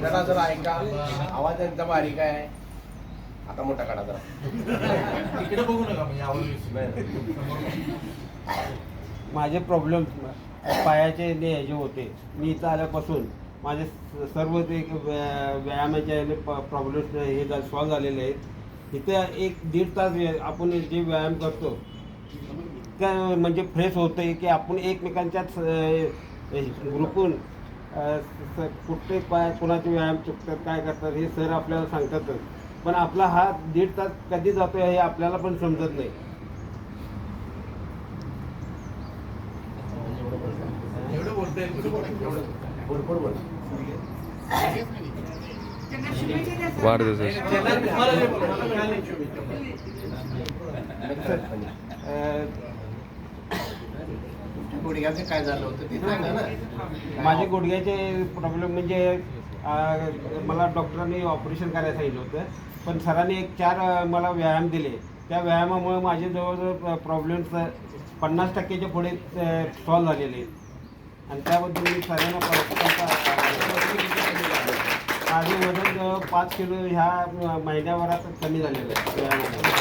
जरा जरा ऐका, आवाज एकदम बारीक आहे. आता मोठा काढा जरा. इकडे बघू नका म्हणजे आवाज माझे प्रॉब्लेम पायाचे जे होते, मी इथं आल्यापासून माझे सर्व ते व्यायामाचे प्रॉब्लेम्स हे सॉल्व झालेले आहेत. इथे 1-1.5 तास आपण जे व्यायाम करतो त्या म्हणजे फ्रेश होतं आहे की आपण एकमेकांच्याच ग्रुपून कुठे पाय कोणाचे व्यायाम चुकतात काय करतात हे सर आपल्याला सांगतातच, पण आपला हा 1.5 तास कधी जातो हे आपल्याला पण समजत नाही. एवढं बोलतोय गुडघ्याचं काय झालं होतं ते सांगा ना. माझे गुडघ्याचे प्रॉब्लेम म्हणजे मला डॉक्टरांनी ऑपरेशन करायला सांगितलं होतं, पण सरांनी 4 मला व्यायाम दिले. त्या व्यायामामुळे माझे जवळजवळ प्रॉब्लेम्स 50%च्या पुढे सॉल्व झालेले आहेत. आणि त्याबद्दल मी सरांना माझे वजन जवळ 5 किलो ह्या महिन्याभरात कमी झालेलं आहे व्यायामामुळे.